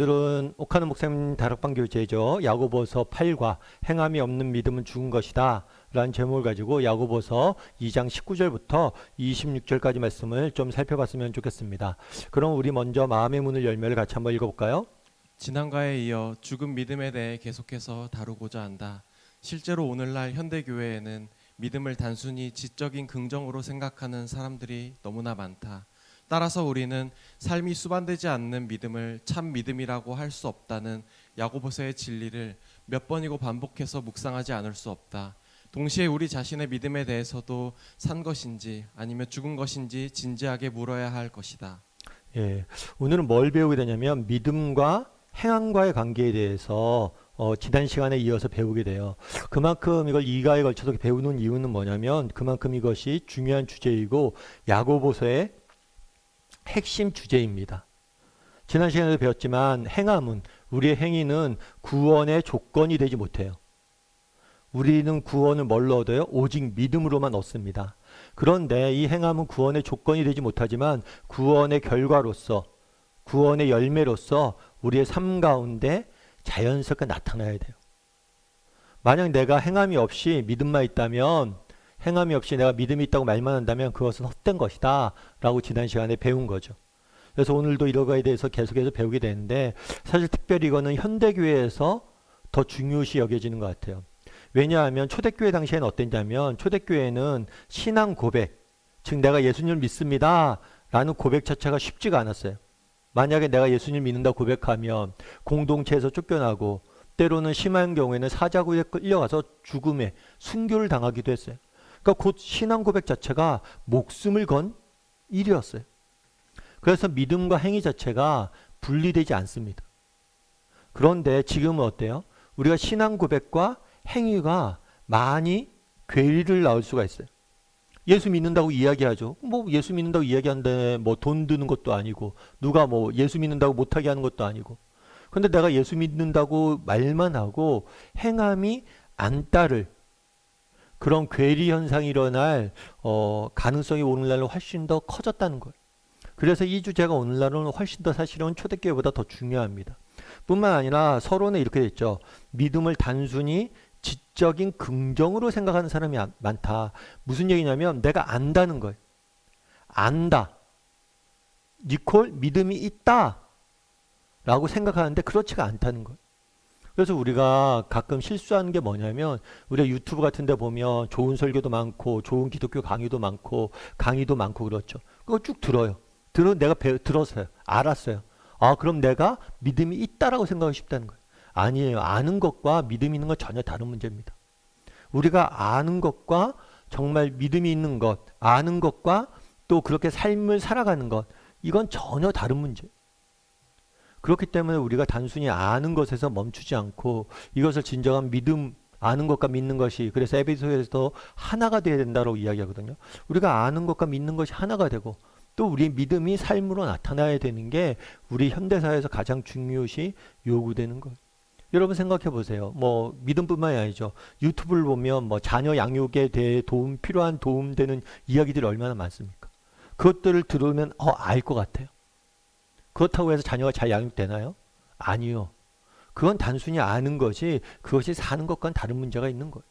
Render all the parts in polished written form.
오늘은 옥하는 목사님 다락방 교재죠. 야고보서 8과 행함이 없는 믿음은 죽은 것이다 라는 제목을 가지고 야고보서 2장 19절부터 26절까지 말씀을 좀 살펴봤으면 좋겠습니다. 그럼 우리 먼저 마음의 문을 열매를 같이 한번 읽어볼까요? 지난과에 이어 죽은 믿음에 대해 계속해서 다루고자 한다. 실제로 오늘날 현대교회에는 믿음을 단순히 지적인 긍정으로 생각하는 사람들이 너무나 많다. 따라서 우리는 삶이 수반되지 않는 믿음을 참 믿음이라고 할 수 없다는 야고보서의 진리를 몇 번이고 반복해서 묵상하지 않을 수 없다. 동시에 우리 자신의 믿음에 대해서도 산 것인지 아니면 죽은 것인지 진지하게 물어야 할 것이다. 예, 오늘은 뭘 배우게 되냐면 믿음과 행함과의 관계에 대해서 지난 시간에 이어서 배우게 돼요. 그만큼 이걸 2가에 걸쳐서 배우는 이유는 뭐냐면 그만큼 이것이 중요한 주제이고 야고보서의 핵심 주제입니다. 지난 시간에도 배웠지만 행함은 우리의 행위는 구원의 조건이 되지 못해요. 우리는 구원을 뭘로 얻어요? 오직 믿음으로만 얻습니다. 그런데 이 행함은 구원의 조건이 되지 못하지만 구원의 결과로서 구원의 열매로서 우리의 삶 가운데 자연스럽게 나타나야 돼요. 만약 내가 행함이 없이 믿음만 있다면 행함이 없이 내가 믿음이 있다고 말만 한다면 그것은 헛된 것이다 라고 지난 시간에 배운 거죠. 그래서 오늘도 이런 거에 대해서 계속해서 배우게 되는데 사실 특별히 이거는 현대교회에서 더 중요시 여겨지는 것 같아요. 왜냐하면 초대교회 당시에는 어땠냐면 초대교회는 신앙 고백, 즉 내가 예수님을 믿습니다 라는 고백 자체가 쉽지가 않았어요. 만약에 내가 예수님을 믿는다고 고백하면 공동체에서 쫓겨나고 때로는 심한 경우에는 사자구에 끌려가서 죽음에 순교를 당하기도 했어요. 그러니까 곧 신앙 고백 자체가 목숨을 건 일이었어요. 그래서 믿음과 행위 자체가 분리되지 않습니다. 그런데 지금은 어때요? 우리가 신앙 고백과 행위가 많이 괴리를 낳을 수가 있어요. 예수 믿는다고 이야기하죠. 뭐 예수 믿는다고 이야기하는데 뭐 돈 드는 것도 아니고 누가 뭐 예수 믿는다고 못하게 하는 것도 아니고 근데 내가 예수 믿는다고 말만 하고 행함이 안 따를 그런 괴리 현상이 일어날 가능성이 오늘날은 훨씬 더 커졌다는 거예요. 그래서 이 주제가 오늘날은 훨씬 더 사실은 초대교회보다 더 중요합니다. 뿐만 아니라 서론에 이렇게 됐죠. 믿음을 단순히 지적인 긍정으로 생각하는 사람이 많다. 무슨 얘기냐면 내가 안다는 거예요. 안다. 니콜 믿음이 있다 라고 생각하는데 그렇지가 않다는 거예요. 그래서 우리가 가끔 실수하는 게 뭐냐면 우리가 유튜브 같은 데 보면 좋은 설교도 많고 좋은 기독교 강의도 많고 강의도 많고 그렇죠. 그거 쭉 들어요. 내가 들었어요. 알았어요. 아 그럼 내가 믿음이 있다라고 생각하고 싶다는 거예요. 아니에요. 아는 것과 믿음이 있는 건 전혀 다른 문제입니다. 우리가 아는 것과 정말 믿음이 있는 것, 아는 것과 또 그렇게 삶을 살아가는 것 이건 전혀 다른 문제예요. 그렇기 때문에 우리가 단순히 아는 것에서 멈추지 않고 이것을 진정한 믿음, 아는 것과 믿는 것이 그래서 에베소서에서 하나가 되어야 된다고 이야기하거든요. 우리가 아는 것과 믿는 것이 하나가 되고 또 우리의 믿음이 삶으로 나타나야 되는 게 우리 현대사회에서 가장 중요시 요구되는 거예요. 여러분 생각해 보세요. 뭐 믿음뿐만이 아니죠. 유튜브를 보면 뭐 자녀 양육에 대해 필요한 도움되는 이야기들이 얼마나 많습니까? 그것들을 들으면 알 것 같아요. 그렇다고 해서 자녀가 잘 양육되나요? 아니요. 그건 단순히 아는 것이 그것이 사는 것과는 다른 문제가 있는 거예요.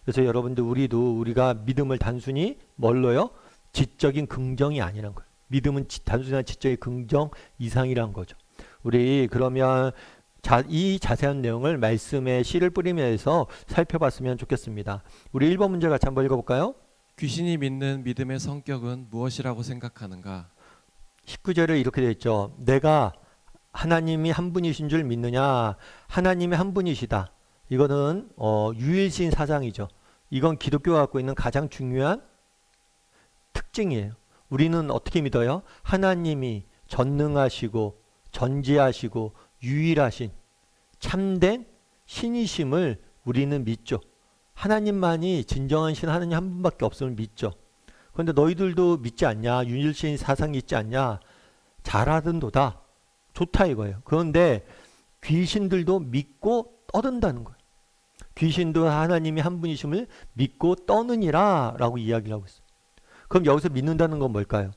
그래서 여러분들 우리가 믿음을 단순히 뭘로요? 지적인 긍정이 아니란 거예요. 믿음은 단순한 지적인 긍정 이상이란 거죠. 우리 그러면 이 자세한 내용을 말씀에 씨를 뿌리면서 살펴봤으면 좋겠습니다. 우리 1번 문제 같이 한번 읽어볼까요? 귀신이 믿는 믿음의 성격은 무엇이라고 생각하는가? 19절에 이렇게 되어 있죠. 내가 하나님이 한 분이신 줄 믿느냐? 하나님이 한 분이시다. 이거는 유일신 사상이죠. 이건 기독교가 갖고 있는 가장 중요한 특징이에요. 우리는 어떻게 믿어요? 하나님이 전능하시고 전지하시고 유일하신 참된 신이심을 우리는 믿죠. 하나님만이 진정한 신 하나님 한 분밖에 없음을 믿죠. 그런데 너희들도 믿지 않냐? 유일신 사상이 있지 않냐? 잘하던도다. 좋다 이거예요. 그런데 귀신들도 믿고 떠든다는 거예요. 귀신도 하나님이 한 분이심을 믿고 떠느니라 라고 이야기를 하고 있어요. 그럼 여기서 믿는다는 건 뭘까요?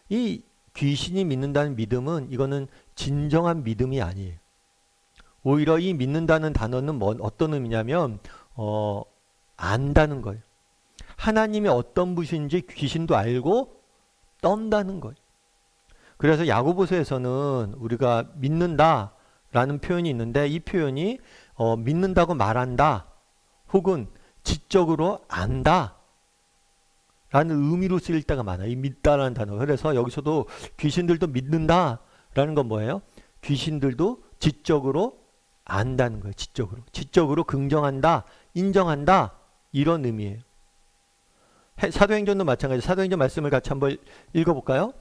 이 귀신이 믿는다는 믿음은 이거는 진정한 믿음이 아니에요. 오히려 이 믿는다는 단어는 어떤 의미냐면 안다는 거예요. 하나님이 어떤 분이신지 귀신도 알고 떤다는 거예요. 그래서 야고보서에서는 우리가 믿는다라는 표현이 있는데 이 표현이 믿는다고 말한다 혹은 지적으로 안다 라는 의미로 쓰일 때가 많아요. 이 믿다라는 단어. 그래서 여기서도 귀신들도 믿는다라는 건 뭐예요? 귀신들도 지적으로 안다는 거예요. 지적으로. 지적으로 긍정한다, 인정한다 이런 의미예요. 사도행전도 마찬가지예요. 사도행전 말씀을 같이 한번 읽어볼까요?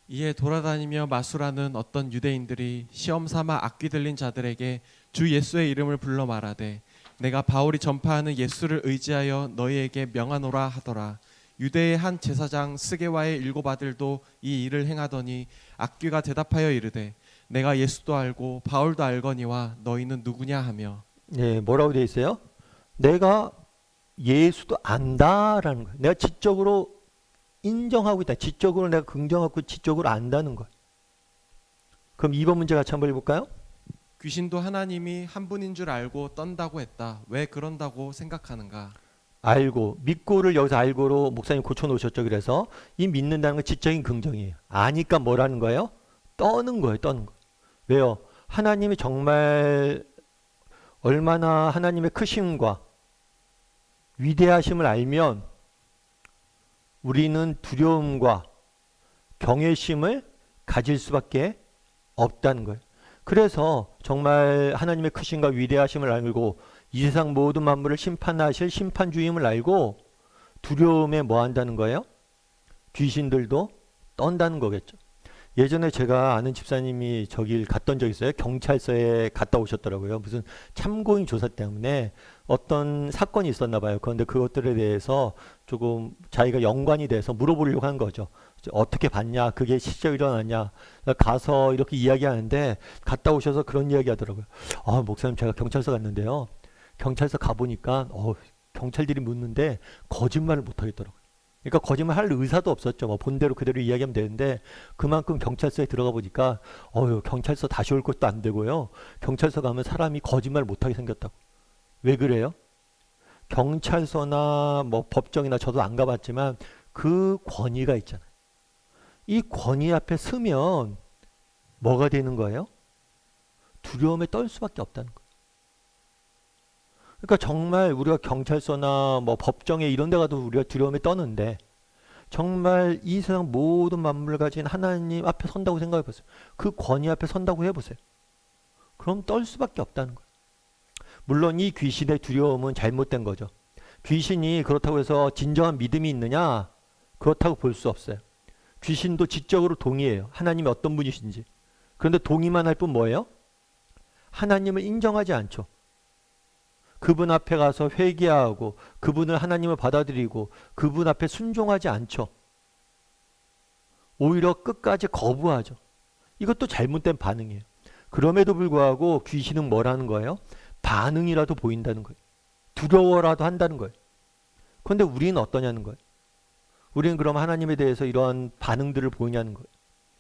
이에 돌아다니며 마술하는 어떤 유대인들이 시험 삼아 악귀 들린 자들에게 주 예수의 이름을 불러 말하되 내가 바울이 전파하는 예수를 의지하여 너희에게 명하노라 하더라. 유대의 한 제사장 스게와의 7 아들도 이 일을 행하더니 악귀가 대답하여 이르되 내가 예수도 알고 바울도 알거니와 너희는 누구냐 하며. 네, 뭐라고 되어 있어요? 내가 예수도 안다라는 거예요. 내가 지적으로 인정하고 있다. 지적으로 내가 긍정하고 지적으로 안다는 거예요. 그럼 2번 문제 같이 한번 해볼까요? 귀신도 하나님이 한 분인 줄 알고 떤다고 했다. 왜 그런다고 생각하는가? 알고, 믿고를 여기서 알고로 목사님 고쳐놓으셨죠. 그래서 이 믿는다는 건 지적인 긍정이에요. 아니까 뭐라는 거예요? 떠는 거예요. 떠는 거. 왜요? 하나님이 정말 얼마나 하나님의 크심과 위대하심을 알면 우리는 두려움과 경외심을 가질 수밖에 없다는 거예요. 그래서 정말 하나님의 크심과 위대하심을 알고 이 세상 모든 만물을 심판하실 심판주임을 알고 두려움에 뭐 한다는 거예요? 귀신들도 떤다는 거겠죠. 예전에 제가 아는 집사님이 저길 갔던 적 있어요. 경찰서에 갔다 오셨더라고요. 무슨 참고인 조사 때문에 어떤 사건이 있었나 봐요. 그런데 그것들에 대해서 조금 자기가 연관이 돼서 물어보려고 한 거죠. 어떻게 봤냐? 그게 실제 일어났냐? 가서 이렇게 이야기하는데 갔다 오셔서 그런 이야기 하더라고요. 목사님 제가 경찰서 갔는데요. 경찰서 가보니까 경찰들이 묻는데 거짓말을 못 하겠더라고요. 그러니까 거짓말 할 의사도 없었죠. 뭐 본대로 그대로 이야기하면 되는데 그만큼 경찰서에 들어가 보니까 경찰서 다시 올 것도 안 되고요. 경찰서 가면 사람이 거짓말 못하게 생겼다고. 왜 그래요? 경찰서나 뭐 법정이나 저도 안 가봤지만 그 권위가 있잖아요. 이 권위 앞에 서면 뭐가 되는 거예요? 두려움에 떨 수밖에 없다는 거예요. 그러니까 정말 우리가 경찰서나 뭐 법정에 이런 데 가도 우리가 두려움에 떠는데 정말 이 세상 모든 만물을 가진 하나님 앞에 선다고 생각해 보세요. 그 권위 앞에 선다고 해보세요. 그럼 떨 수밖에 없다는 거예요. 물론 이 귀신의 두려움은 잘못된 거죠. 귀신이 그렇다고 해서 진정한 믿음이 있느냐? 그렇다고 볼 수 없어요. 귀신도 지적으로 동의해요. 하나님이 어떤 분이신지. 그런데 동의만 할 뿐 뭐예요? 하나님을 인정하지 않죠. 그분 앞에 가서 회개하고 그분을 하나님을 받아들이고 그분 앞에 순종하지 않죠. 오히려 끝까지 거부하죠. 이것도 잘못된 반응이에요. 그럼에도 불구하고 귀신은 뭐라는 거예요? 반응이라도 보인다는 거예요. 두려워라도 한다는 거예요. 그런데 우리는 어떠냐는 거예요. 우리는 그럼 하나님에 대해서 이러한 반응들을 보이냐는 거예요.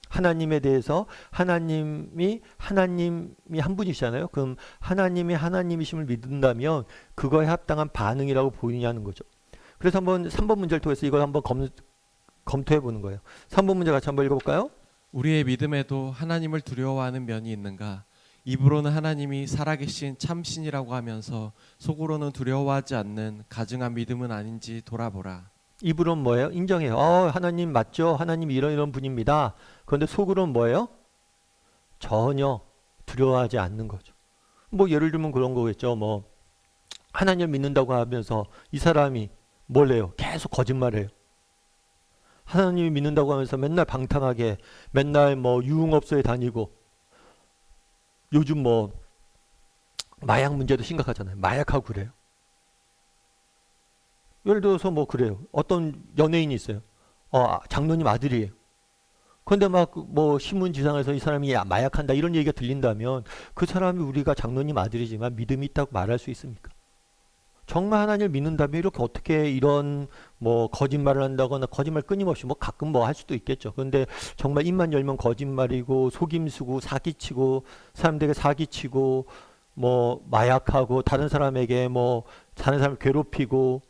하나님에 대해서 하나님이 한 분이시잖아요. 그럼 하나님이 하나님이심을 믿는다면 그거에 합당한 반응이라고 보이냐는 거죠. 그래서 한번 3번 문제를 통해서 이걸 한번 검토해 보는 거예요. 3번 문제 같이 한번 읽어볼까요? 우리의 믿음에도 하나님을 두려워하는 면이 있는가? 입으로는 하나님이 살아계신 참신이라고 하면서 속으로는 두려워하지 않는 가증한 믿음은 아닌지 돌아보라. 입으로는 뭐예요? 인정해요. 하나님 맞죠? 하나님 이런 분입니다. 그런데 속으로는 뭐예요? 전혀 두려워하지 않는 거죠. 뭐 예를 들면 그런 거겠죠. 뭐 하나님을 믿는다고 하면서 이 사람이 뭘 해요? 계속 거짓말해요. 하나님을 믿는다고 하면서 맨날 방탕하게 맨날 뭐 유흥업소에 다니고 요즘 뭐 마약 문제도 심각하잖아요. 마약하고 그래요. 예를 들어서 뭐 그래요. 어떤 연예인이 있어요. 장로님 아들이에요. 그런데 막 뭐 신문지상에서 이 사람이 마약한다 이런 얘기가 들린다면 그 사람이 우리가 장로님 아들이지만 믿음이 있다고 말할 수 있습니까? 정말 하나님을 믿는다면 이렇게 어떻게 이런 뭐 거짓말을 한다거나 거짓말 끊임없이 뭐 가끔 뭐 할 수도 있겠죠. 그런데 정말 입만 열면 거짓말이고 속임수고 사기치고 사람들에게 사기치고 뭐 마약하고 다른 사람에게 뭐 다른 사람을 괴롭히고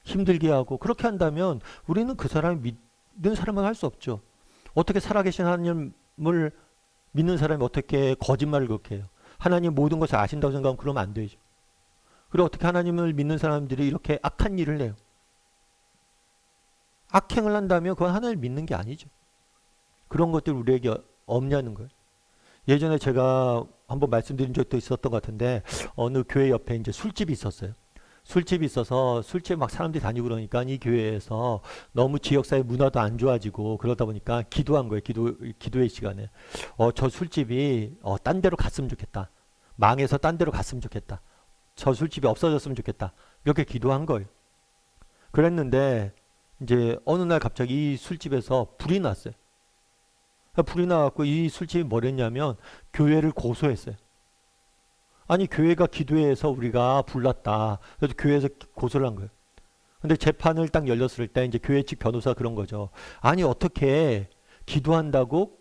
힘들게 하고 그렇게 한다면 우리는 그 사람이 믿는 사람은 할 수 없죠. 어떻게 살아계신 하나님을 믿는 사람이 어떻게 거짓말을 그렇게 해요? 하나님 모든 것을 아신다고 생각하면 그러면 안 되죠. 그리고 어떻게 하나님을 믿는 사람들이 이렇게 악한 일을 해요? 악행을 한다면 그건 하나님을 믿는 게 아니죠. 그런 것들 우리에게 없냐는 거예요. 예전에 제가 한번 말씀드린 적도 있었던 것 같은데 어느 교회 옆에 이제 술집이 있었어요. 술집이 있어서 술집에 막 사람들이 다니고 그러니까 이 교회에서 너무 지역사회 문화도 안 좋아지고 그러다 보니까 기도한 거예요. 기도의 시간에. 저 술집이 딴 데로 갔으면 좋겠다. 망해서 딴 데로 갔으면 좋겠다. 저 술집이 없어졌으면 좋겠다. 이렇게 기도한 거예요. 그랬는데 이제 어느 날 갑자기 이 술집에서 불이 났어요. 불이 나갖고 이 술집이 뭘 했냐면 교회를 고소했어요. 아니 교회가 기도해서 우리가 불났다. 그래서 교회에서 고소를 한 거예요. 근데 재판을 딱 열렸을 때 이제 교회 측 변호사가 그런 거죠. 아니 어떻게 기도한다고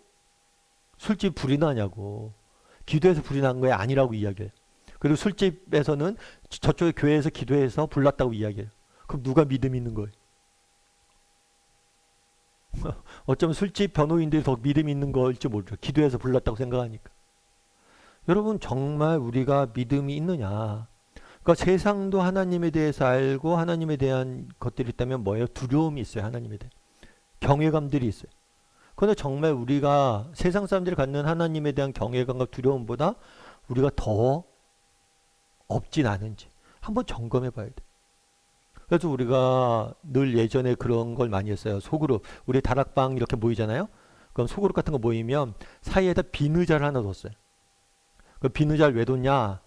술집 불이 나냐고. 기도해서 불이 난 거야 아니라고 이야기해요. 그리고 술집에서는 저쪽에 교회에서 기도해서 불났다고 이야기해요. 그럼 누가 믿음 있는 거예요? 어쩌면 술집 변호인들이 더 믿음 있는 걸지 모르죠. 기도해서 불났다고 생각하니까. 여러분 정말 우리가 믿음이 있느냐? 그러니까 세상도 하나님에 대해서 알고 하나님에 대한 것들이 있다면 뭐예요? 두려움이 있어요. 하나님에 대해. 경외감들이 있어요. 그런데 정말 우리가 세상 사람들이 갖는 하나님에 대한 경외감과 두려움보다 우리가 더 없진 않은지 한번 점검해 봐야 돼. 그래서 우리가 늘 예전에 그런 걸 많이 했어요. 소그룹. 우리 다락방 이렇게 모이잖아요. 그럼 소그룹 같은 거 모이면 사이에다 비누자를 하나 뒀어요. 그 비누자를 왜 뒀냐?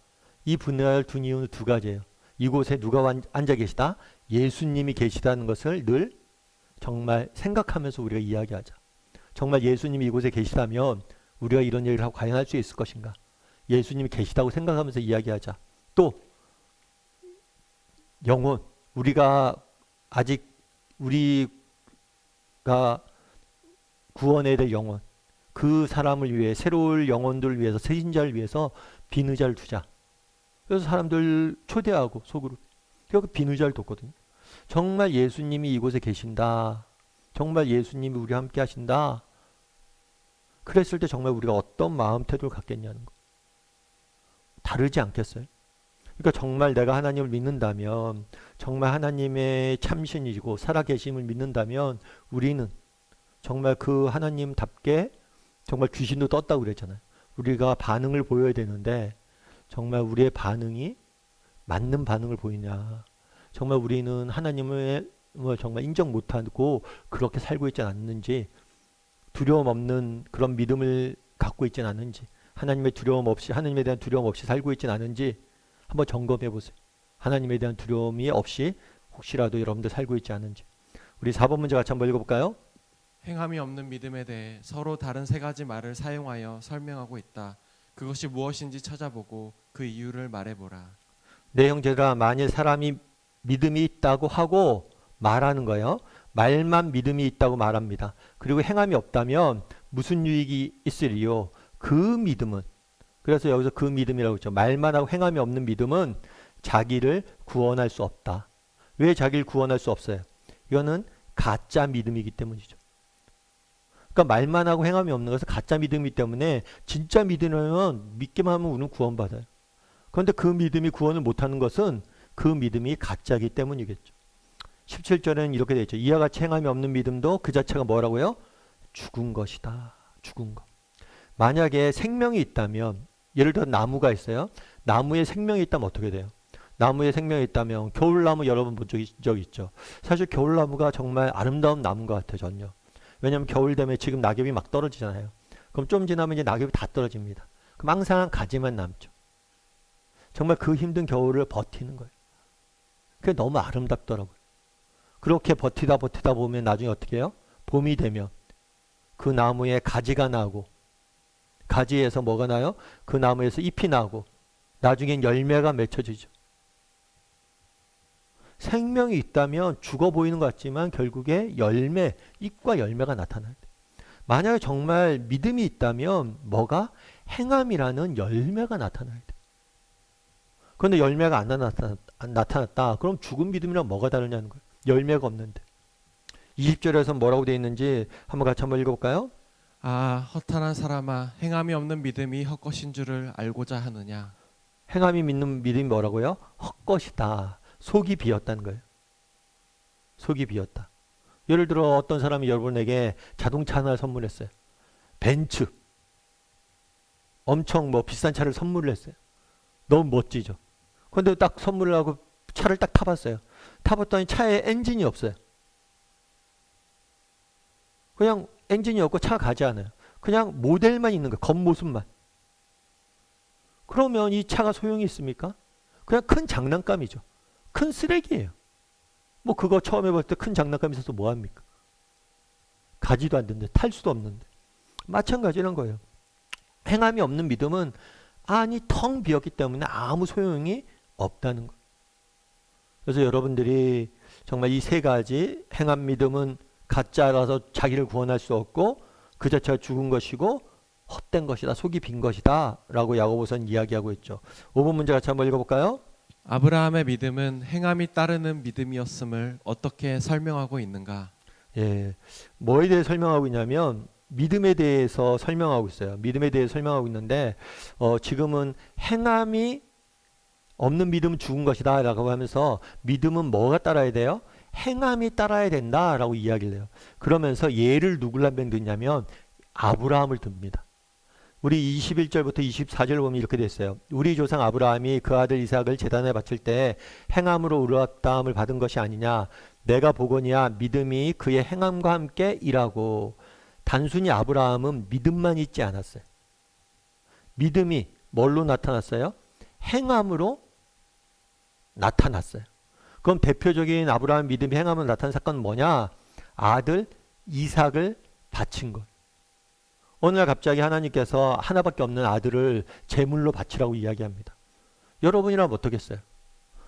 이 비누자를 둔 이유는 두 가지예요. 이곳에 누가 앉아 계시다? 예수님이 계시다는 것을 늘 정말 생각하면서 우리가 이야기하자. 정말 예수님이 이곳에 계시다면 우리가 이런 얘기를 하고 과연 할 수 있을 것인가? 예수님이 계시다고 생각하면서 이야기하자. 또 영혼. 우리가 아직 우리가 구원해야 될 영혼. 그 사람을 위해 새로운 영혼들을 위해서 새신자를 위해서 비누자를 두자. 그래서 사람들 초대하고 속으로 그래서 비누자를 뒀거든요. 정말 예수님이 이곳에 계신다. 정말 예수님이 우리와 함께 하신다. 그랬을 때 정말 우리가 어떤 마음 태도를 갖겠냐는 거. 다르지 않겠어요? 그러니까 정말 내가 하나님을 믿는다면 정말 하나님의 참신이시고 살아계심을 믿는다면 우리는 정말 그 하나님답게 정말 귀신도 떴다고 그랬잖아요. 우리가 반응을 보여야 되는데 정말 우리의 반응이 맞는 반응을 보이냐. 정말 우리는 하나님을 정말 인정 못하고 그렇게 살고 있지 않는지 두려움 없는 그런 믿음을 갖고 있지 않은지 하나님의 두려움 없이 하나님에 대한 두려움 없이 살고 있지 않은지 한번 점검해 보세요. 하나님에 대한 두려움이 없이 혹시라도 여러분들 살고 있지 않은지. 우리 4번 문제 같이 한번 읽어볼까요? 행함이 없는 믿음에 대해 서로 다른 세 가지 말을 사용하여 설명하고 있다. 그것이 무엇인지 찾아보고 그 이유를 말해보라. 네 형제들아, 만일 사람이 믿음이 있다고 하고 말하는 거예요. 말만 믿음이 있다고 말합니다. 그리고 행함이 없다면 무슨 유익이 있으리요? 그 믿음은, 그래서 여기서 그 믿음이라고 했죠. 말만 하고 행함이 없는 믿음은 자기를 구원할 수 없다. 왜 자기를 구원할 수 없어요? 이거는 가짜 믿음이기 때문이죠. 그러니까 말만 하고 행함이 없는 것은 가짜 믿음이기 때문에 진짜 믿으면 믿기만 하면 우리는 구원받아요. 그런데 그 믿음이 구원을 못하는 것은 그 믿음이 가짜이기 때문이겠죠. 17절에는 이렇게 되어 있죠. 이와 같이 행함이 없는 믿음도 그 자체가 뭐라고요? 죽은 것이다. 죽은 것. 만약에 생명이 있다면, 예를 들어 나무가 있어요. 나무에 생명이 있다면 어떻게 돼요? 나무에 생명이 있다면, 겨울나무 여러분 본 적 있죠? 사실 겨울나무가 정말 아름다운 나무인 것 같아요. 전요. 왜냐하면 겨울 되면 지금 낙엽이 막 떨어지잖아요. 그럼 좀 지나면 이제 낙엽이 다 떨어집니다. 그럼 항상 가지만 남죠. 정말 그 힘든 겨울을 버티는 거예요. 그게 너무 아름답더라고요. 그렇게 버티다 보면 나중에 어떻게 해요? 봄이 되면 그 나무에 가지가 나고, 가지에서 뭐가 나요? 그 나무에서 잎이 나고, 나중엔 열매가 맺혀지죠. 생명이 있다면 죽어 보이는 것 같지만 결국에 열매, 잎과 열매가 나타나야 돼. 만약에 정말 믿음이 있다면 뭐가? 행함이라는 열매가 나타나야 돼. 그런데 열매가 안 나타났다. 그럼 죽은 믿음이랑 뭐가 다르냐는 거예요. 열매가 없는데. 20절에서 뭐라고 되어 있는지 한번 같이 한번 읽어볼까요? 아, 허탄한 사람아, 행함이 없는 믿음이 헛것인 줄을 알고자 하느냐. 행함이 믿는 믿음이 뭐라고요? 헛것이다. 속이 비었다는 거예요. 속이 비었다. 예를 들어 어떤 사람이 여러분에게 자동차 하나를 선물했어요. 벤츠. 엄청 뭐 비싼 차를 선물을 했어요. 너무 멋지죠. 그런데 딱 선물을 하고 차를 딱 타봤어요. 타봤더니 차에 엔진이 없어요. 그냥 엔진이 없고 차가 가지 않아요. 그냥 모델만 있는 거예요. 겉모습만. 그러면 이 차가 소용이 있습니까? 그냥 큰 장난감이죠. 큰 쓰레기예요. 뭐 그거 처음 해볼 때 큰 장난감 있어서 뭐합니까? 가지도 않는데 탈 수도 없는데. 마찬가지란 거예요. 행함이 없는 믿음은 안이 텅 비었기 때문에 아무 소용이 없다는 거예요. 그래서 여러분들이 정말 이 세 가지 행함 믿음은 가짜라서 자기를 구원할 수 없고 그 자체가 죽은 것이고 헛된 것이다. 속이 빈 것이다. 라고 야고보서는 이야기하고 있죠. 5번 문제 같이 한번 읽어볼까요? 아브라함의 믿음은 행함이 따르는 믿음이었음을 어떻게 설명하고 있는가? 예, 뭐에 대해 설명하고 있냐면 믿음에 대해서 설명하고 있어요. 믿음에 대해 설명하고 있는데 지금은 행함이 없는 믿음은 죽은 것이다 라고 하면서 믿음은 뭐가 따라야 돼요? 행함이 따라야 된다라고 이야기를 해요. 그러면서 예를 누굴 드냐면 아브라함을 듭니다. 우리 21절부터 24절 보면 이렇게 됐어요. 우리 조상 아브라함이 그 아들 이삭을 제단에 바칠 때 행함으로 의롭다함을 받은 것이 아니냐. 내가 보거니와 믿음이 그의 행함과 함께 일하고. 단순히 아브라함은 믿음만 있지 않았어요. 믿음이 뭘로 나타났어요? 행함으로 나타났어요. 그럼 대표적인 아브라함 믿음이 행함으로 나타난 사건은 뭐냐? 아들 이삭을 바친 것. 어느 날 갑자기 하나님께서 하나밖에 없는 아들을 제물로 바치라고 이야기합니다. 여러분이라면 어떻겠어요?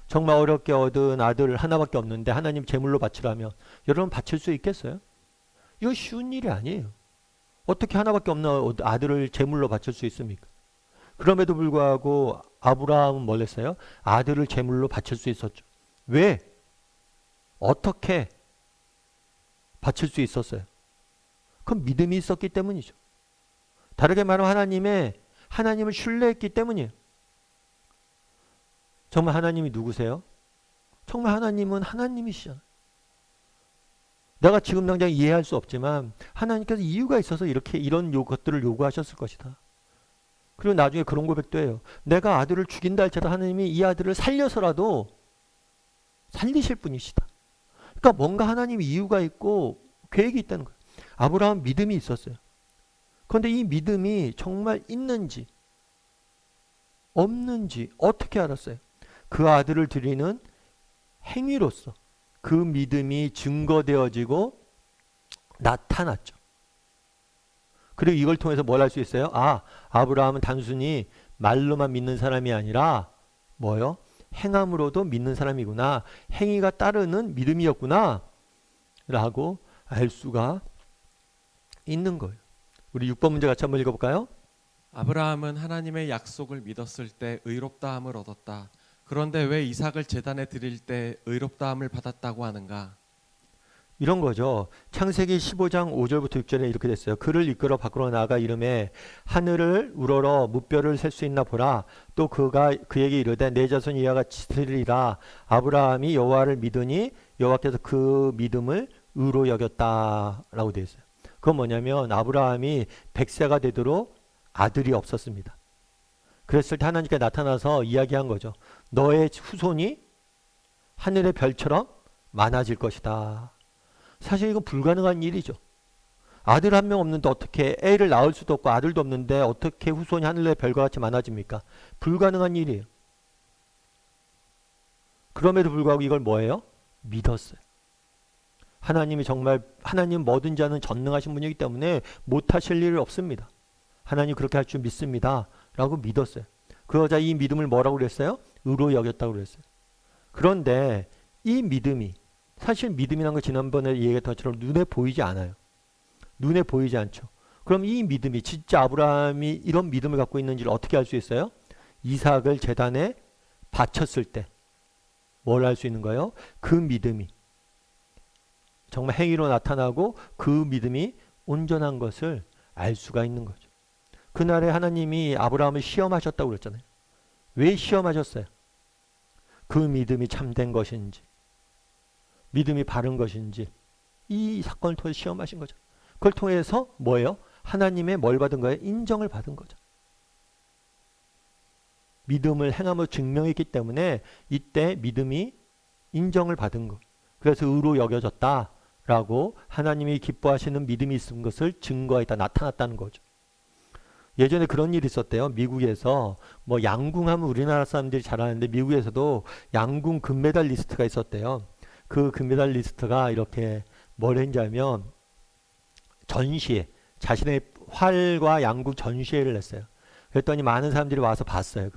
정말 어렵게 얻은 아들 하나밖에 없는데 하나님 제물로 바치라면 여러분 바칠 수 있겠어요? 이거 쉬운 일이 아니에요. 어떻게 하나밖에 없는 아들을 제물로 바칠 수 있습니까? 그럼에도 불구하고 아브라함은 뭘 했어요? 아들을 제물로 바칠 수 있었죠. 왜? 어떻게 바칠 수 있었어요? 그건 믿음이 있었기 때문이죠. 다르게 말하면 하나님을 신뢰했기 때문이에요. 정말 하나님이 누구세요? 정말 하나님은 하나님이시잖아요. 내가 지금 당장 이해할 수 없지만 하나님께서 이유가 있어서 이런 것들을 요구하셨을 것이다. 그리고 나중에 그런 고백도 해요. 내가 아들을 죽인다 할지라도 하나님이 이 아들을 살려서라도 살리실 분이시다. 그러니까 뭔가 하나님이 이유가 있고 계획이 있다는 거예요. 아브라함 믿음이 있었어요. 그런데 이 믿음이 정말 있는지 없는지 어떻게 알았어요? 그 아들을 드리는 행위로서 그 믿음이 증거되어지고 나타났죠. 그리고 이걸 통해서 뭘 할 수 있어요? 아브라함은 단순히 말로만 믿는 사람이 아니라 뭐요? 행함으로도 믿는 사람이구나. 행위가 따르는 믿음이었구나. 라고 알 수가 있는 거예요. 우리 6번 문제 같이 한번 읽어볼까요? 아브라함은 하나님의 약속을 믿었을 때 의롭다함을 얻었다. 그런데 왜 이삭을 제단에 드릴 때 의롭다함을 받았다고 하는가? 이런 거죠. 창세기 15장 5절부터 6절에 이렇게 됐어요. 그를 이끌어 밖으로 나가 이르매 하늘을 우러러 무뼈를 셀 수 있나 보라. 또 그가 그에게 이르되 내 자손이 이와 같이 되리라. 아브라함이 여호와를 믿으니 여호와께서 그 믿음을 의로 여겼다라고 되어 있어요. 그건 뭐냐면 아브라함이 100세가 되도록 아들이 없었습니다. 그랬을 때 하나님께 나타나서 이야기한 거죠. 너의 후손이 하늘의 별처럼 많아질 것이다. 사실 이건 불가능한 일이죠. 아들 한 명 없는데 어떻게 애를 낳을 수도 없고 아들도 없는데 어떻게 후손이 하늘의 별과 같이 많아집니까? 불가능한 일이에요. 그럼에도 불구하고 이걸 뭐예요? 믿었어요. 하나님이 정말 하나님 뭐든지 하는 전능하신 분이기 때문에 못하실 일 없습니다. 하나님 그렇게 할 줄 믿습니다. 라고 믿었어요. 그러자 이 믿음을 뭐라고 그랬어요? 의로 여겼다고 그랬어요. 그런데 이 믿음이 사실 믿음이라는 거 지난번에 얘기했던 것처럼 눈에 보이지 않아요. 눈에 보이지 않죠. 그럼 이 믿음이 진짜 아브라함이 이런 믿음을 갖고 있는지를 어떻게 알 수 있어요? 이삭을 제단에 바쳤을 때 뭘 알 수 있는 거예요? 그 믿음이 정말 행위로 나타나고 그 믿음이 온전한 것을 알 수가 있는 거죠. 그날에 하나님이 아브라함을 시험하셨다고 그랬잖아요. 왜 시험하셨어요? 그 믿음이 참된 것인지 믿음이 바른 것인지 이 사건을 통해 시험하신 거죠. 그걸 통해서 뭐예요? 하나님의 뭘 받은 거예요? 인정을 받은 거죠. 믿음을 행함으로 증명했기 때문에 이때 믿음이 인정을 받은 것. 그래서 의로 여겨졌다라고 하나님이 기뻐하시는 믿음이 있는 것을 증거했다, 나타났다는 거죠. 예전에 그런 일이 있었대요. 미국에서 뭐 양궁하면 우리나라 사람들이 잘 아는데 미국에서도 양궁 금메달 리스트가 있었대요. 그 금메달 리스트가 이렇게 뭘 했는지 알면 전시회, 자신의 활과 양궁 전시회를 했어요. 그랬더니 많은 사람들이 와서 봤어요.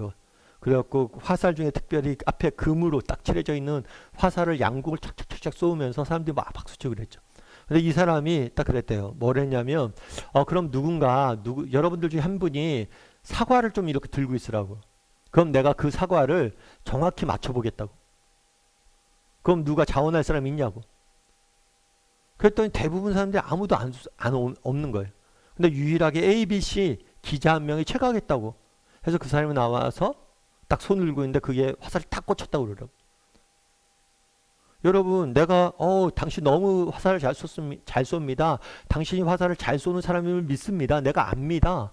그래갖고 화살 중에 특별히 앞에 금으로 딱 칠해져 있는 화살을 양궁을 착착착착 쏘면서 사람들이 막 박수치고 그랬죠. 근데 이 사람이 딱 그랬대요. 뭘 했냐면 그럼 여러분들 중에 한 분이 사과를 좀 이렇게 들고 있으라고. 그럼 내가 그 사과를 정확히 맞춰보겠다고. 그럼 누가 자원할 사람 있냐고. 그랬더니 대부분 사람들이 아무도 없는 거예요. 근데 유일하게 ABC 기자 한 명이 체크하겠다고 해서 그 사람이 나와서 딱 손을 들고 있는데 그게 화살이 딱 꽂혔다고 그러더라고. 여러분, 내가 당신 너무 화살을 잘 쏩니다. 당신이 화살을 잘 쏘는 사람임을 믿습니다. 내가 압니다.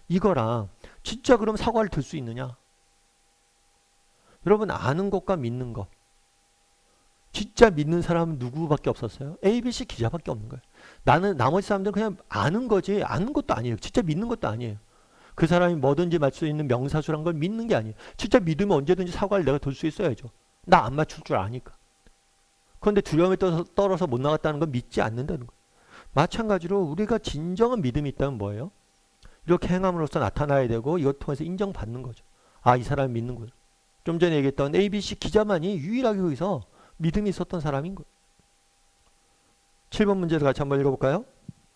이거랑 진짜 그럼 사과를 들 수 있느냐? 여러분, 아는 것과 믿는 것. 진짜 믿는 사람은 누구밖에 없었어요? ABC 기자밖에 없는 거예요. 나머지 사람들은 그냥 아는 거지, 아는 것도 아니에요. 진짜 믿는 것도 아니에요. 그 사람이 뭐든지 맞출 수 있는 명사수란 걸 믿는 게 아니에요. 진짜 믿으면 언제든지 사과를 내가 들 수 있어야죠. 나 안 맞출 줄 아니까. 그런데 두려움에 떨어서 못 나갔다는 건 믿지 않는다는 거예요. 마찬가지로 우리가 진정한 믿음이 있다면 뭐예요? 이렇게 행함으로써 나타나야 되고 이것 통해서 인정받는 거죠. 이 사람이 믿는구나. 좀 전에 얘기했던 ABC 기자만이 유일하게 거기서 믿음이 있었던 사람인 거예요. 7번 문제를 같이 한번 읽어볼까요?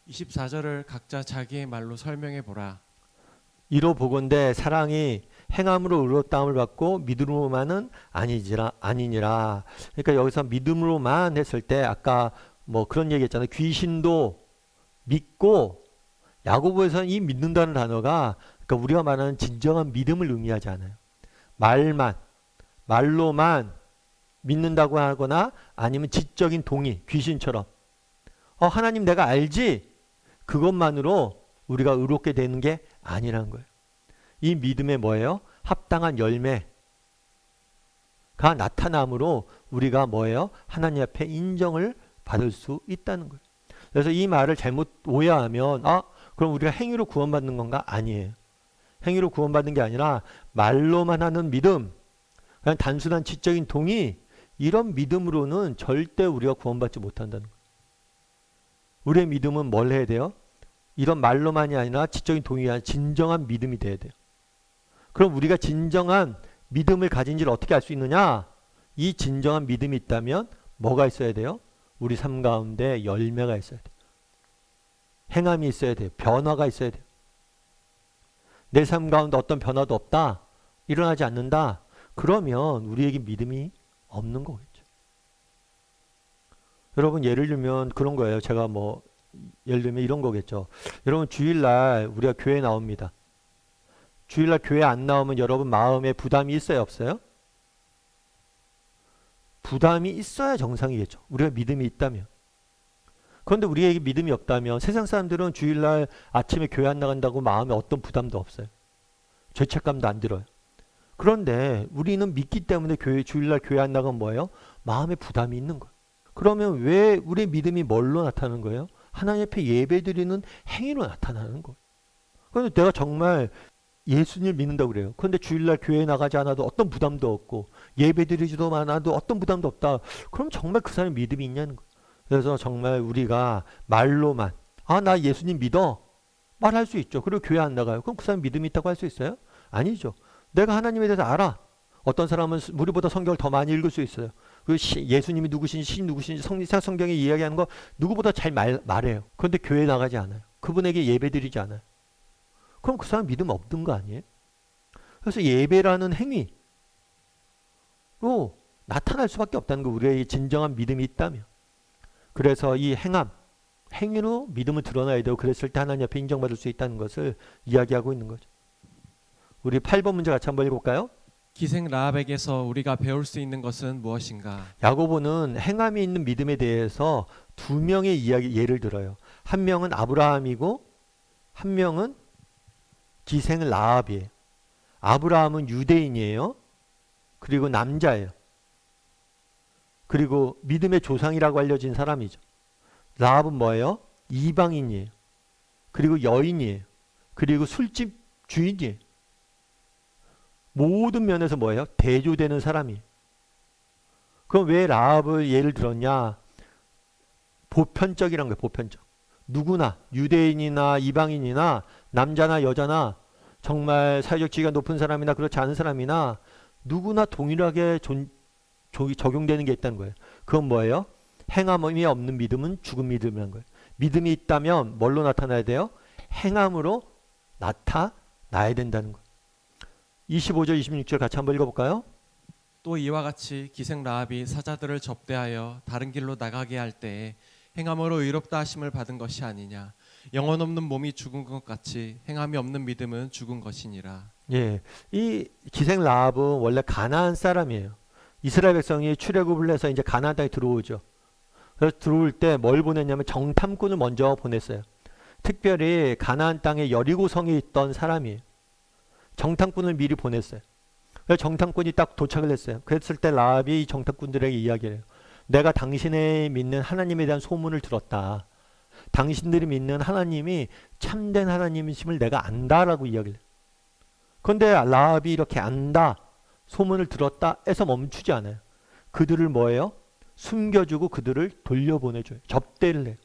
24절을 각자 자기의 말로 설명해 보라. 이로 보건대 사랑이 행함으로 의롭다함을 받고 믿음으로만은 아니니라. 그러니까 여기서 믿음으로만 했을 때 아까 뭐 그런 얘기 했잖아요. 귀신도 믿고, 야고보에서는 이 믿는다는 단어가 그러니까 우리가 말하는 진정한 믿음을 의미하지 않아요. 말로만 믿는다고 하거나 아니면 지적인 동의, 귀신처럼 하나님 내가 알지? 그것만으로 우리가 의롭게 되는 게 아니라는 거예요. 이 믿음의 뭐예요? 합당한 열매가 나타남으로 우리가 뭐예요? 하나님 앞에 인정을 받을 수 있다는 거예요. 그래서 이 말을 잘못 오해하면 그럼 우리가 행위로 구원받는 건가? 아니에요. 행위로 구원받는 게 아니라 말로만 하는 믿음, 그냥 단순한 지적인 동의, 이런 믿음으로는 절대 우리가 구원받지 못한다는 거예요. 우리의 믿음은 뭘 해야 돼요? 이런 말로만이 아니라 지적인 동의가 아니라 진정한 믿음이 돼야 돼요. 그럼 우리가 진정한 믿음을 가진지를 어떻게 알 수 있느냐? 이 진정한 믿음이 있다면 뭐가 있어야 돼요? 우리 삶 가운데 열매가 있어야 돼요. 행함이 있어야 돼요. 변화가 있어야 돼요. 내 삶 가운데 어떤 변화도 없다, 일어나지 않는다, 그러면 우리에게 믿음이 없는 거겠죠. 여러분, 예를 들면 그런 거예요. 제가 예를 들면 이런 거겠죠. 여러분, 주일날 우리가 교회 나옵니다. 주일날 교회 안 나오면 여러분 마음에 부담이 있어요, 없어요? 부담이 있어야 정상이겠죠. 우리가 믿음이 있다면. 그런데 우리에게 믿음이 없다면 세상 사람들은 주일날 아침에 교회 안 나간다고 마음에 어떤 부담도 없어요. 죄책감도 안 들어요. 그런데 우리는 믿기 때문에 주일날 교회 안 나가면 뭐예요? 마음에 부담이 있는 거예요. 그러면 왜 우리의 믿음이 뭘로 나타나는 거예요? 하나님 앞에 예배드리는 행위로 나타나는 거예요. 그런데 내가 정말 예수님을 믿는다고 그래요. 그런데 주일날 교회에 나가지 않아도 어떤 부담도 없고 예배드리지도 않아도 어떤 부담도 없다. 그럼 정말 그 사람이 믿음이 있냐는 거예요. 그래서 정말 우리가 말로만 나 예수님 믿어 말할 수 있죠. 그리고 교회 안 나가요. 그럼 그 사람 믿음이 있다고 할 수 있어요? 아니죠. 내가 하나님에 대해서 알아. 어떤 사람은 우리보다 성경을 더 많이 읽을 수 있어요. 그 예수님이 누구신지 신 누구신지 성경에 이야기하는 거 누구보다 잘 말해요. 그런데 교회 나가지 않아요. 그분에게 예배드리지 않아요. 그럼 그 사람 믿음 없는 거 아니에요? 그래서 예배라는 행위로 나타날 수밖에 없다는 거, 우리의 진정한 믿음이 있다면. 그래서 이 행위로 믿음을 드러나야 되고, 그랬을 때 하나님 앞에 인정받을 수 있다는 것을 이야기하고 있는 거죠. 우리 8번 문제 같이 한번 읽어볼까요? 기생 라합에게서 우리가 배울 수 있는 것은 무엇인가? 야고보는 행함이 있는 믿음에 대해서 두 명의 예를 들어요. 한 명은 아브라함이고 한 명은 기생 라합이에요. 아브라함은 유대인이에요. 그리고 남자예요. 그리고 믿음의 조상이라고 알려진 사람이죠. 라합은 뭐예요? 이방인이에요. 그리고 여인이에요. 그리고 술집 주인이에요. 모든 면에서 뭐예요? 대조되는 사람이에요. 그럼 왜 라합을 예를 들었냐? 보편적이란 거예요. 보편적. 누구나 유대인이나 이방인이나 남자나 여자나 정말 사회적 지위가 높은 사람이나 그렇지 않은 사람이나 누구나 동일하게 적용되는 게 있다는 거예요. 그건 뭐예요? 행함이 없는 믿음은 죽은 믿음이라는 거예요. 믿음이 있다면 뭘로 나타나야 돼요? 행함으로 나타나야 된다는 거예요. 25절 26절 같이 한번 읽어볼까요? 또 이와 같이 기생 라합이 사자들을 접대하여 다른 길로 나가게 할 때에 행함으로 의롭다 하심을 받은 것이 아니냐. 영혼 없는 몸이 죽은 것 같이 행함이 없는 믿음은 죽은 것이니라. 예, 이 기생 라합은 원래 가나안 사람이에요. 이스라엘 백성이 출애굽을 해서 이제 가나안 땅에 들어오죠. 그래서 들어올 때 뭘 보냈냐면 정탐꾼을 먼저 보냈어요. 특별히 가나안 땅에 여리고성에 있던 사람이에요. 정탐꾼을 미리 보냈어요. 그래서 정탐꾼이 딱 도착을 했어요. 그랬을 때 라합이 이 정탐꾼들에게 이야기를 해요. 내가 당신의 믿는 하나님에 대한 소문을 들었다. 당신들이 믿는 하나님이 참된 하나님이심을 내가 안다라고 이야기를 해요. 그런데 라합이 이렇게 안다, 소문을 들었다 해서 멈추지 않아요. 그들을 뭐예요? 숨겨주고 그들을 돌려보내줘요. 접대를 해요.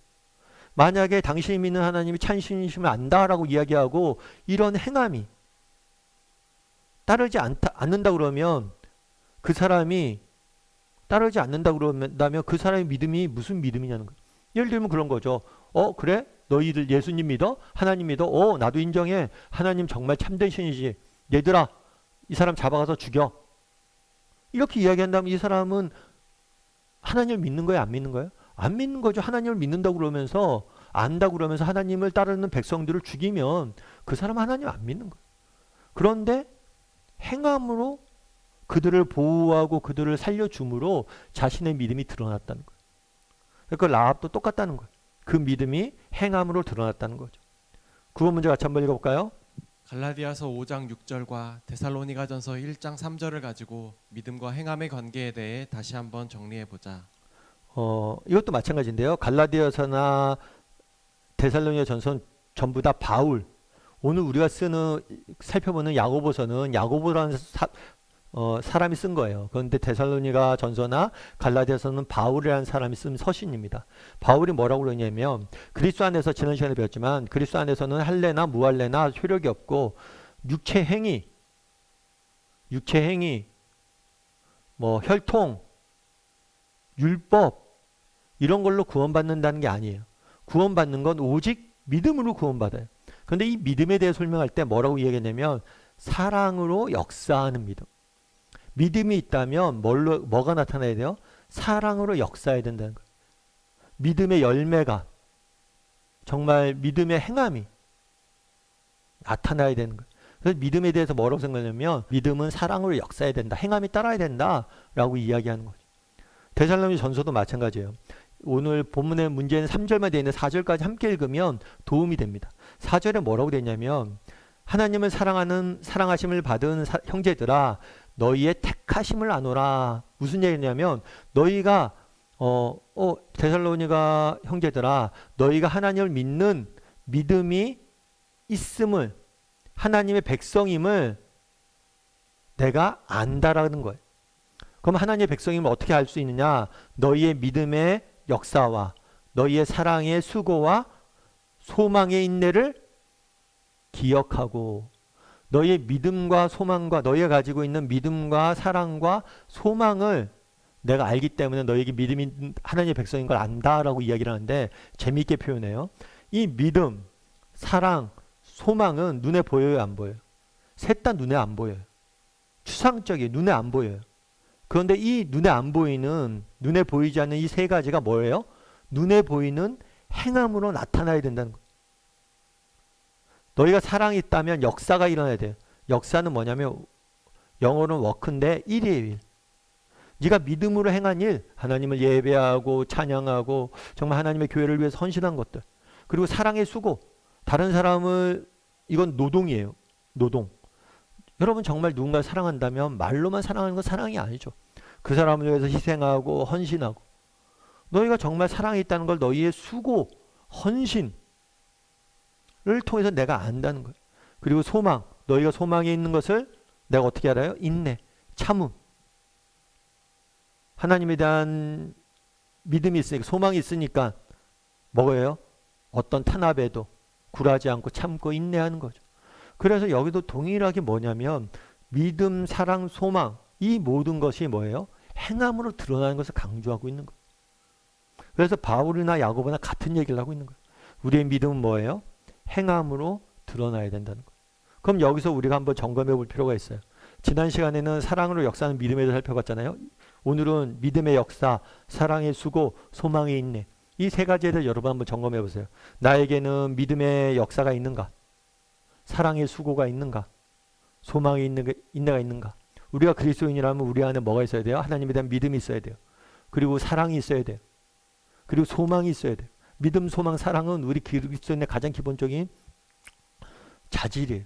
만약에 당신이 믿는 하나님이 참신이심을 안다라고 이야기하고 이런 행함이 따르지 않는다 그러면 그 사람이 따르지 않는다 그런다면 그 사람의 믿음이 무슨 믿음이냐는 거예요. 예를 들면 그런 거죠. 그래? 너희들 예수님 믿어? 하나님 믿어? 나도 인정해. 하나님 정말 참된 신이지. 얘들아, 이 사람 잡아가서 죽여. 이렇게 이야기한다면 이 사람은 하나님을 믿는 거예요? 안 믿는 거예요? 안 믿는 거죠. 하나님을 믿는다고 그러면서 안다고 그러면서 하나님을 따르는 백성들을 죽이면 그 사람은 하나님 안 믿는 거예요. 그런데 행함으로 그들을 보호하고 그들을 살려줌으로 자신의 믿음이 드러났다는 거예요. 그러니까 라합도 똑같다는 거예요. 그 믿음이 행함으로 드러났다는 거죠. 9번 문제 같이 한번 읽어볼까요? 갈라디아서 5장 6절과 데살로니가전서 1장 3절을 가지고 믿음과 행함의 관계에 대해 다시 한번 정리해 보자. 이것도 마찬가지인데요. 갈라디아서나 데살로니가전서는 전부 다 바울. 오늘 우리가 살펴보는 야고보서는 야고보라는 사람이 쓴 거예요. 그런데 데살로니가 전서나 갈라디아서는 바울이라는 사람이 쓴 서신입니다. 바울이 뭐라고 그러냐면 그리스도 안에서 지난 시간에 배웠지만 그리스도 안에서는 할례나 무할례나 효력이 없고 육체 행위, 뭐 혈통, 율법 이런 걸로 구원받는다는 게 아니에요. 구원받는 건 오직 믿음으로 구원받아요. 그런데 이 믿음에 대해 설명할 때 뭐라고 이야기했냐면 사랑으로 역사하는 믿음. 믿음이 있다면 뭐가 나타나야 돼요? 사랑으로 역사해야 된다는 거예요. 믿음의 열매가 정말 믿음의 행함이 나타나야 되는 거예요. 그래서 믿음에 대해서 뭐라고 생각하냐면 믿음은 사랑으로 역사해야 된다. 행함이 따라야 된다라고 이야기하는 거죠. 데살로니가 전서도 마찬가지예요. 오늘 본문의 문제는 3절만 되어 있는 4절까지 함께 읽으면 도움이 됩니다. 4절에 뭐라고 되어 있냐면 하나님을 사랑하심을 받은 형제들아 너희의 택하심을 아노라. 무슨 얘기냐면 너희가 데살로니가 형제들아 너희가 하나님을 믿는 믿음이 있음을 하나님의 백성임을 내가 안다라는 거예요. 그럼 하나님의 백성임을 어떻게 알 수 있느냐? 너희의 믿음의 역사와 너희의 사랑의 수고와 소망의 인내를 기억하고 너희의 믿음과 소망과 너희가 가지고 있는 믿음과 사랑과 소망을 내가 알기 때문에 너희에게 믿음이 하나님의 백성인 걸 안다라고 이야기를 하는데 재미있게 표현해요. 이 믿음, 사랑, 소망은 눈에 보여요, 안 보여요? 셋 다 눈에 안 보여요. 추상적이에요. 눈에 안 보여요. 그런데 이 눈에 안 보이는, 눈에 보이지 않는 이 세 가지가 뭐예요? 눈에 보이는 행함으로 나타나야 된다는 거예요. 너희가 사랑이 있다면 역사가 일어나야 돼요. 역사는 뭐냐면 영어로는 워크인데 일이에요. 일. 네가 믿음으로 행한 일, 하나님을 예배하고 찬양하고 정말 하나님의 교회를 위해서 헌신한 것들, 그리고 사랑의 수고, 다른 사람을, 이건 노동이에요. 노동. 여러분 정말 누군가를 사랑한다면 말로만 사랑하는 건 사랑이 아니죠. 그 사람을 위해서 희생하고 헌신하고, 너희가 정말 사랑이 있다는 걸 너희의 수고, 헌신을 통해서 내가 안다는 거예요. 그리고 소망, 너희가 소망이 있는 것을 내가 어떻게 알아요? 인내, 참음. 하나님에 대한 믿음이 있으니까, 소망이 있으니까 뭐예요? 어떤 탄압에도 굴하지 않고 참고 인내하는 거죠. 그래서 여기도 동일하게 뭐냐면 믿음, 사랑, 소망, 이 모든 것이 뭐예요? 행함으로 드러나는 것을 강조하고 있는 거예요. 그래서 바울이나 야고보나 같은 얘기를 하고 있는 거예요. 우리의 믿음은 뭐예요? 행함으로 드러나야 된다는 거예요. 그럼 여기서 우리가 한번 점검해 볼 필요가 있어요. 지난 시간에는 사랑으로 역사하는 믿음에 대해서 살펴봤잖아요. 오늘은 믿음의 역사, 사랑의 수고, 소망의 인내, 이 세 가지에 대해서 여러분 한번 점검해 보세요. 나에게는 믿음의 역사가 있는가? 사랑의 수고가 있는가? 소망의 인내가 있는가? 우리가 그리스도인이라면 우리 안에 뭐가 있어야 돼요? 하나님에 대한 믿음이 있어야 돼요. 그리고 사랑이 있어야 돼요. 그리고 소망이 있어야 돼요. 믿음, 소망, 사랑은 우리 그리스도인의 가장 기본적인 자질이에요.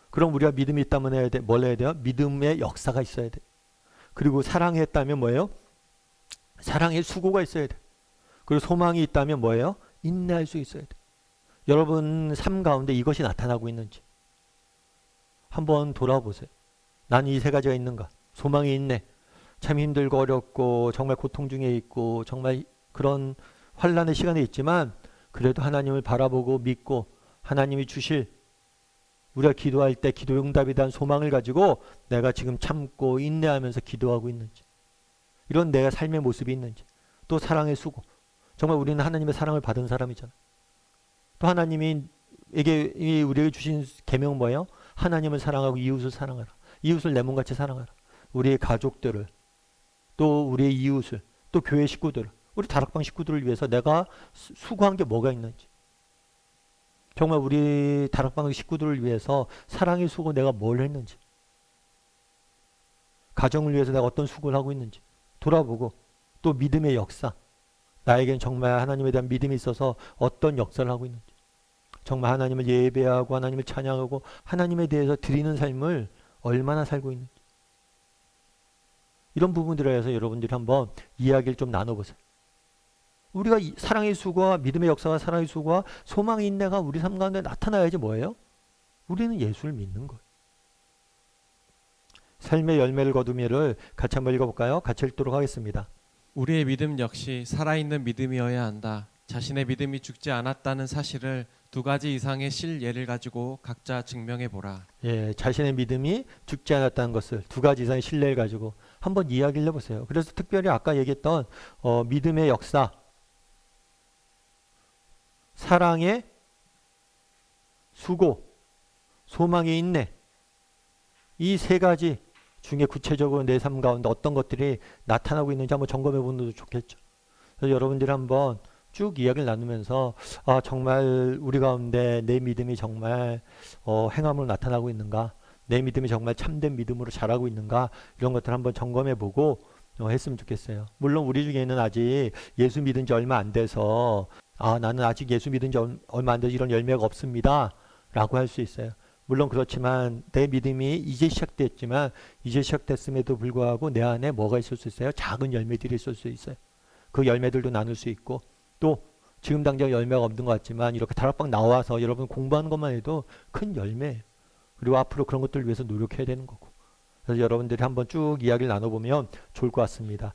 그럼 우리가 믿음이 있다면 해야 돼. 뭘 해야 돼요? 믿음의 역사가 있어야 돼요. 그리고 사랑이 있다면 뭐예요? 사랑의 수고가 있어야 돼요. 그리고 소망이 있다면 뭐예요? 인내할 수 있어야 돼요. 여러분 삶 가운데 이것이 나타나고 있는지 한번 돌아보세요. 난 이 세 가지가 있는가? 소망이 있네. 참 힘들고 어렵고 정말 고통 중에 있고 정말 그런 환난의 시간에 있지만 그래도 하나님을 바라보고 믿고 하나님이 주실, 우리가 기도할 때 기도 응답에 대한 소망을 가지고 내가 지금 참고 인내하면서 기도하고 있는지, 이런 내가 삶의 모습이 있는지, 또 사랑의 수고, 정말 우리는 하나님의 사랑을 받은 사람이잖아요. 또 하나님이 우리에게 주신 계명 뭐예요? 하나님을 사랑하고 이웃을 사랑하라. 이웃을 내 몸같이 사랑하라. 우리의 가족들을, 또 우리의 이웃을, 또 교회 식구들을, 우리 다락방 식구들을 위해서 내가 수고한 게 뭐가 있는지, 정말 우리 다락방 식구들을 위해서 사랑의 수고 내가 뭘 했는지, 가정을 위해서 내가 어떤 수고를 하고 있는지 돌아보고, 또 믿음의 역사, 나에겐 정말 하나님에 대한 믿음이 있어서 어떤 역사를 하고 있는지, 정말 하나님을 예배하고 하나님을 찬양하고 하나님에 대해서 드리는 삶을 얼마나 살고 있는지, 이런 부분들에 대해서 여러분들이 한번 이야기를 좀 나눠보세요. 우리가 사랑의 수고와 믿음의 역사와 사랑의 수고와 소망의 인내가 우리 삶 가운데 나타나야지 뭐예요? 우리는 예수를 믿는 거예요. 삶의 열매를 거두며를 같이 한번 읽어볼까요? 같이 읽도록 하겠습니다. 우리의 믿음 역시 살아있는 믿음이어야 한다. 자신의 믿음이 죽지 않았다는 사실을 두 가지 이상의 실예를 가지고 각자 증명해 보라. 예, 자신의 믿음이 죽지 않았다는 것을 두 가지 이상의 신뢰를 가지고 한번 이야기를 해보세요. 그래서 특별히 아까 얘기했던 믿음의 역사, 사랑의 수고, 소망의 인내, 이 세 가지 중에 구체적으로 내 삶 가운데 어떤 것들이 나타나고 있는지 한번 점검해 보는 것도 좋겠죠. 그래서 여러분들이 한번 쭉 이야기를 나누면서 정말 우리 가운데 내 믿음이 정말 행함으로 나타나고 있는가, 내 믿음이 정말 참된 믿음으로 자라고 있는가, 이런 것들 한번 점검해 보고 했으면 좋겠어요. 물론 우리 중에는 아직 예수 믿은 지 얼마 안 돼서 나는 아직 예수 믿은 지 얼마 안 돼서 이런 열매가 없습니다 라고 할 수 있어요. 물론 그렇지만 내 믿음이 이제 시작됐지만 이제 시작됐음에도 불구하고 내 안에 뭐가 있을 수 있어요? 작은 열매들이 있을 수 있어요. 그 열매들도 나눌 수 있고, 또 지금 당장 열매가 없는 것 같지만 이렇게 다락방 나와서 여러분 공부하는 것만 해도 큰 열매예요. 그리고 앞으로 그런 것들을 위해서 노력해야 되는 거고. 그래서 여러분들이 한번 쭉 이야기를 나눠보면 좋을 것 같습니다.